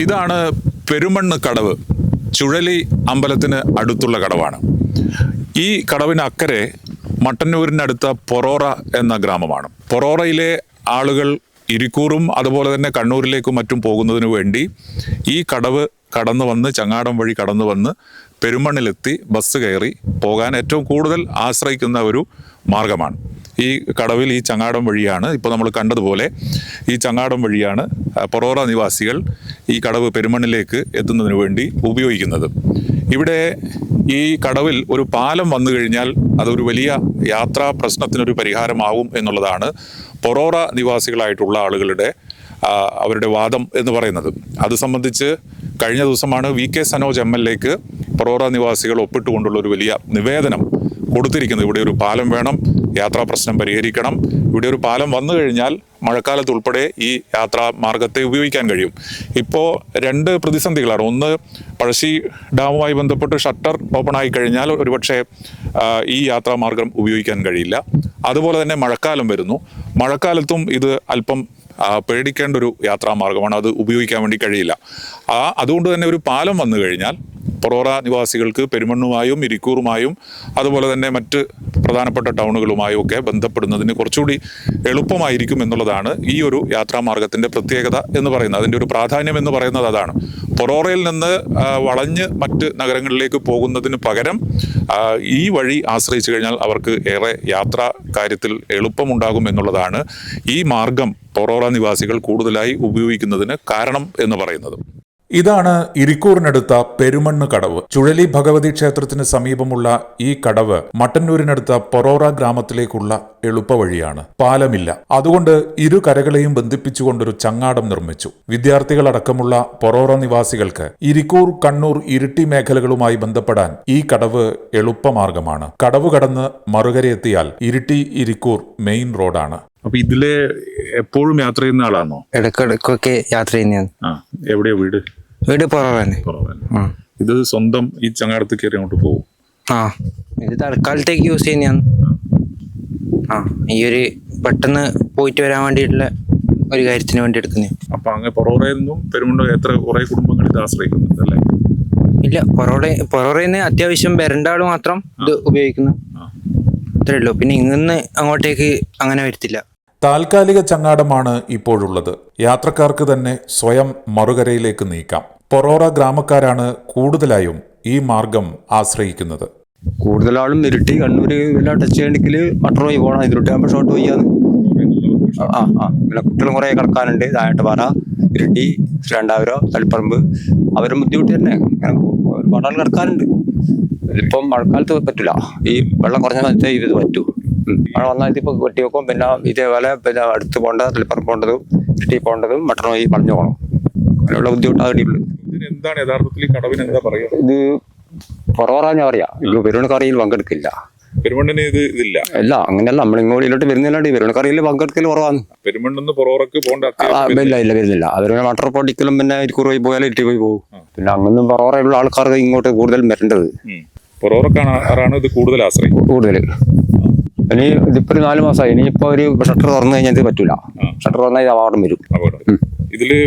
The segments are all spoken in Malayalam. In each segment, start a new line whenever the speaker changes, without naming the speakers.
ഇതാണ് പെരുമണ്ണ് കടവ്. ചുഴലി അമ്പലത്തിന് അടുത്തുള്ള കടവാണ്. ഈ കടവിന് അക്കരെ മട്ടന്നൂരിനടുത്ത പൊറോറ എന്ന ഗ്രാമമാണ്. പൊറോറയിലെ ആളുകൾ ഇരിക്കൂറും അതുപോലെ തന്നെ കണ്ണൂരിലേക്കും മറ്റും പോകുന്നതിന് വേണ്ടി ഈ കടവ് കടന്നു വന്ന് ചങ്ങാടം വഴി കടന്നു വന്ന് പെരുമണ്ണിലെത്തി ബസ് കയറി പോകാൻ ഏറ്റവും കൂടുതൽ ആശ്രയിക്കുന്ന ഒരു മാർഗമാണ്. ഈ കടവിൽ ഈ ചങ്ങാടം വഴിയാണ്, ഇപ്പോൾ നമ്മൾ കണ്ടതുപോലെ ഈ ചങ്ങാടം വഴിയാണ് പൊറോറ നിവാസികൾ ഈ കടവ് പെരുമണ്ണിലേക്ക് എത്തുന്നതിന് വേണ്ടി ഉപയോഗിക്കുന്നത്. ഇവിടെ ഈ കടവിൽ ഒരു പാലം വന്നു കഴിഞ്ഞാൽ അതൊരു വലിയ യാത്രാ പ്രശ്നത്തിനൊരു പരിഹാരമാവും എന്നുള്ളതാണ് പൊറോറ നിവാസികളായിട്ടുള്ള ആളുകളുടെ അവരുടെ വാദം എന്ന് പറയുന്നത്. അത് സംബന്ധിച്ച് കഴിഞ്ഞ ദിവസമാണ് VK സനോജ് MLAക്ക് പൊറോറ നിവാസികൾ ഒപ്പിട്ടുകൊണ്ടുള്ള ഒരു വലിയ നിവേദനം കൊടുത്തിരിക്കുന്നത്. ഇവിടെ ഒരു പാലം വേണം, യാത്രാ പ്രശ്നം പരിഹരിക്കണം. ഇവിടെ ഒരു പാലം വന്നു കഴിഞ്ഞാൽ മഴക്കാലത്ത് ഉൾപ്പെടെ ഈ യാത്രാ മാർഗത്തെ ഉപയോഗിക്കാൻ കഴിയും. ഇപ്പോൾ രണ്ട് പ്രതിസന്ധികളാണ്. ഒന്ന്, പഴശ്ശി ഡാമുമായി ബന്ധപ്പെട്ട് ഷട്ടർ ഓപ്പൺ ആയി കഴിഞ്ഞാൽ ഒരുപക്ഷെ ഈ യാത്രാ മാർഗം ഉപയോഗിക്കാൻ കഴിയില്ല. അതുപോലെ തന്നെ മഴക്കാലം വരുന്നു. മഴക്കാലത്തും ഇത് അല്പം പേടിക്കേണ്ട ഒരു യാത്രാമാർഗമാണ്, അത് ഉപയോഗിക്കാൻ വേണ്ടി കഴിയില്ല. അതുകൊണ്ട് തന്നെ ഒരു പാലം വന്നു കഴിഞ്ഞാൽ പൊറോറ നിവാസികൾക്ക് പെരുമണ്ണുമായും ഇരിക്കൂറുമായും അതുപോലെ തന്നെ മറ്റ് പ്രധാനപ്പെട്ട ടൗണുകളുമായും ഒക്കെ ബന്ധപ്പെടുന്നതിന് കുറച്ചുകൂടി എളുപ്പമായിരിക്കും എന്നുള്ളതാണ് ഈ ഒരു യാത്രാമാർഗത്തിൻ്റെ പ്രത്യേകത എന്ന് പറയുന്നത്. അതിൻ്റെ ഒരു പ്രാധാന്യം എന്ന് പറയുന്നത് അതാണ്. പൊറോറയിൽ നിന്ന് വളഞ്ഞ് മറ്റ് നഗരങ്ങളിലേക്ക് പോകുന്നതിന് പകരം ഈ വഴി ആശ്രയിച്ചു കഴിഞ്ഞാൽ അവർക്ക് ഏറെ യാത്രാ കാര്യത്തിൽ എളുപ്പമുണ്ടാകും എന്നുള്ളതാണ് ഈ മാർഗം പൊറോറ നിവാസികൾ കൂടുതലായി ഉപയോഗിക്കുന്നതിന് കാരണം എന്ന് പറയുന്നത്.
ഇതാണ് ഇരിക്കൂറിനടുത്ത പെരുമണ്ണ് കടവ്. ചുഴലി ഭഗവതി ക്ഷേത്രത്തിന് സമീപമുള്ള ഈ കടവ് മട്ടന്നൂരിനടുത്ത പൊറോറ ഗ്രാമത്തിലേക്കുള്ള എളുപ്പവഴിയാണ്. പാലമില്ല. അതുകൊണ്ട് ഇരു കരകളെയും ബന്ധിപ്പിച്ചുകൊണ്ടൊരു ചങ്ങാടം നിർമ്മിച്ചു. വിദ്യാർത്ഥികളടക്കമുള്ള പൊറോറ നിവാസികൾക്ക് ഇരിക്കൂർ, കണ്ണൂർ, ഇരിട്ടി മേഖലകളുമായി ബന്ധപ്പെടാൻ ഈ കടവ് എളുപ്പമാർഗമാണ്. കടവ് കടന്ന് മറുകരയെത്തിയാൽ ഇരിട്ടി ഇരിക്കൂർ മെയിൻ റോഡാണ്.
അപ്പൊ ഇതിലെ എപ്പോഴും യാത്ര ചെയ്യുന്ന ആളാണോ?
ഇടയ്ക്കിടയ്ക്കൊക്കെ യാത്ര ചെയ്യുന്നതാണ്.
എവിടെയാ വീട്?
വീട് പൊറോറ.
ഇത് സ്വന്തം ഈ ചങ്ങാടത്ത് കയറി അങ്ങോട്ട് പോകും?
ഇത് തൽക്കാലത്തേക്ക് യൂസ് ചെയ്യുന്നതാണ്. ഈ ഒരു പെട്ടെന്ന് പോയിട്ട് വരാൻ വേണ്ടിയിട്ടുള്ള ഒരു കാര്യത്തിന് വേണ്ടി എടുക്കുന്നത്.
അപ്പൊ അങ്ങ് പൊറോറയിൽ നിന്നും പെരുമണ്ണ എത്ര കുറെ കുടുംബങ്ങൾ ഇത് ആശ്രയിക്കുന്നുണ്ട് അല്ലേ?
ഇല്ല, പൊറോറയിൽ നിന്ന് അത്യാവശ്യം വരണ്ട ആള് മാത്രം ഇത് ഉപയോഗിക്കുന്നു, അത്രേ ഉള്ളൂ. പിന്നെ ഇങ്ങനെ അങ്ങോട്ടേക്ക് അങ്ങനെ വരത്തില്ല.
താൽക്കാലിക ചങ്ങാടമാണ് ഇപ്പോഴുള്ളത്. യാത്രക്കാർക്ക് തന്നെ സ്വയം മറുകരയിലേക്ക് നീക്കാം. പൊറോറ ഗ്രാമക്കാരാണ് കൂടുതലായും ഈ മാർഗം ആശ്രയിക്കുന്നത്.
കൂടുതലാളും ഇരിട്ടി, കണ്ണൂര് എല്ലാം ടച്ച് ചെയ്യണമെങ്കിൽ മട്ടർ പോയി പോകണം. ഇതിലോട്ടാകുമ്പോൾ ഷോർട്ട് പോയാന്ന്. പിന്നെ കുട്ടികളും കുറേ കിടക്കാനുണ്ട്. താഴട്ടുപാറ, ഇരിട്ടി, ശ്രീകണ്ഠാപുരം, തളിപ്പറമ്പ്, അവരും ബുദ്ധിമുട്ട് തന്നെ. ഒരുപാട് ആൾ കിടക്കാനുണ്ട്. ഇതിപ്പം മഴക്കാലത്ത് പറ്റില്ല. ഈ വെള്ളം കുറഞ്ഞ സമയത്ത് ഇത് പറ്റൂ. മഴ വന്നാൽ ഇതിപ്പോൾ കെട്ടി വെക്കും. പിന്നെ ഇതേപോലെ പിന്നെ അടുത്ത് പോകേണ്ട തളിപ്പറമ്പ് പോകേണ്ടതും ഇരിട്ടി പോകേണ്ടതും മട്ടർ പോയി പറഞ്ഞു പോകണം. അങ്ങനെയുള്ള ബുദ്ധിമുട്ടാകേണ്ടിയുള്ളൂ.
എന്താണ് യഥാർത്ഥത്തിൽ ഈ കടവിന് എന്താ പറയുക?
ഇത് പൊറോറ ഞാൻ പറയാം. ഇത് പെരുമണ്ണക്കറിയിൽ പങ്കെടുക്കില്ല.
പെരുമണ്ണിന് ഇതില്ല.
അല്ല, അങ്ങനെയല്ല. നമ്മൾ ഇങ്ങോട്ട് വരുന്നില്ലാണ്ട് പെരുമണ്ണക്കറിയിൽ പങ്കെടുക്കൽ കുറവാണ്.
പെരുമണ്ണിന്ന് പൊറോറക്ക് പോകേണ്ട
ഇല്ല വരുന്നില്ല. അവര് മട്ടർ പൊടിക്കലും പിന്നെ ഇരിക്കൂർ പോയി പോയാലും ഇരിട്ടി പോയി പോകും. പിന്നെ അങ്ങൊന്നും പൊറോറയുള്ള ആൾക്കാർക്ക് ഇങ്ങോട്ട് കൂടുതൽ വരേണ്ടത്.
പൊറോറക്കാണ് ഇത് കൂടുതൽ ആശ്രയം. കൂടുതൽ
ഇനി ഇതിപ്പോ 4 മാസമായി. ഇനിയിപ്പോ ഒരു ഷട്ടർ തുറന്നു കഴിഞ്ഞാൽ ഇത് പറ്റൂല. ഷട്ടർ തുറന്നാൽ ഇത് അപകടം വരും.
ഇതില്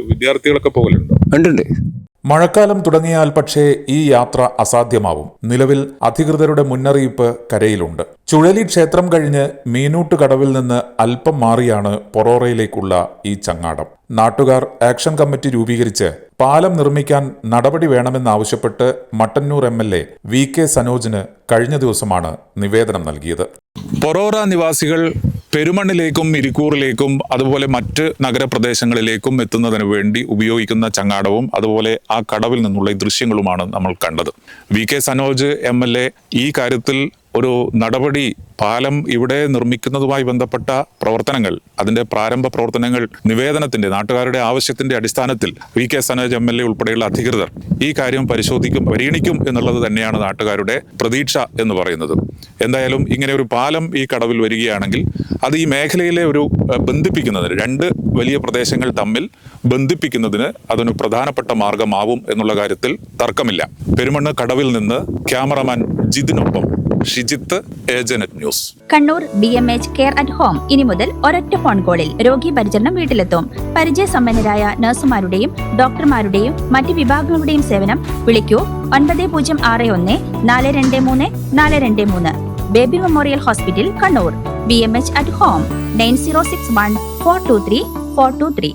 വിദ്യാർത്ഥികളൊക്കെ പോകലുണ്ടോ?
ഉണ്ട്.
മഴക്കാലം തുടങ്ങിയാൽ പക്ഷേ ഈ യാത്ര അസാധ്യമാവും. നിലവിൽ അധികൃതരുടെ മുന്നറിയിപ്പ് കരയിലുണ്ട്. ചുഴലി ക്ഷേത്രം കഴിഞ്ഞ് മീനൂട്ട് കടവിൽ നിന്ന് അല്പം മാറിയാണ് പൊറോറയിലേക്കുള്ള ഈ ചങ്ങാടം. നാട്ടുകാർ ആക്ഷൻ കമ്മിറ്റി രൂപീകരിച്ച് പാലം നിർമ്മിക്കാൻ നടപടി വേണമെന്നാവശ്യപ്പെട്ട് മട്ടന്നൂർ MLA VK സനോജിന് കഴിഞ്ഞ ദിവസമാണ് നിവേദനം നൽകിയത്.
പൊറോറ നിവാസികൾ പെരുമണ്ണിലേക്കും ഇരിക്കൂറിലേക്കും അതുപോലെ മറ്റ് നഗരപ്രദേശങ്ങളിലേക്കും എത്തുന്നതിന് വേണ്ടി ഉപയോഗിക്കുന്ന ചങ്ങാടവും അതുപോലെ ആ കടവിൽ നിന്നുള്ള ദൃശ്യങ്ങളുമാണ് നമ്മൾ കണ്ടത്. VK സനോജ് MLA ഈ കാര്യത്തിൽ ഒരു നടപടി, പാലം ഇവിടെ നിർമ്മിക്കുന്നതുമായി ബന്ധപ്പെട്ട പ്രവർത്തനങ്ങൾ, അതിന്റെ പ്രാരംഭ പ്രവർത്തനങ്ങൾ നിവേദനത്തിന്റെ, നാട്ടുകാരുടെ ആവശ്യത്തിന്റെ അടിസ്ഥാനത്തിൽ VK സനോജ് MLA ഉൾപ്പെടെയുള്ള അധികൃതർ ഈ കാര്യം പരിഗണിക്കും എന്നുള്ളത് തന്നെയാണ് നാട്ടുകാരുടെ പ്രതീക്ഷ എന്ന് പറയുന്നത്. എന്തായാലും ഇങ്ങനെ ഒരു പാലം ഈ കടവിൽ വരികയാണെങ്കിൽ അത് ഈ മേഖലയിലെ ഒരു ബന്ധിപ്പിക്കുന്നതിന്, രണ്ട് വലിയ പ്രദേശങ്ങൾ തമ്മിൽ ബന്ധിപ്പിക്കുന്നതിന് അതൊരു പ്രധാനപ്പെട്ട മാർഗമാവും എന്നുള്ള കാര്യത്തിൽ തർക്കമില്ല. പെരുമണ്ണ് കടവിൽ നിന്ന് ക്യാമറമാൻ ജിതിനൊപ്പം Shijith, Asianet news.
Kannur BMH care at home ഇനി മുതൽ ഒരൊറ്റ ഫോൺ കോളിൽ രോഗി പരിചരണം വീട്ടിലെത്തും. പരിചയസമ്പന്നരായ നഴ്സുമാരുടെയും ഡോക്ടർമാരുടെയും മറ്റ് വിഭാഗങ്ങളുടെയും സേവനം വിളിക്കൂ 9064234223. Baby memorial hospital, Kannur. BMH at home 9061 423 423.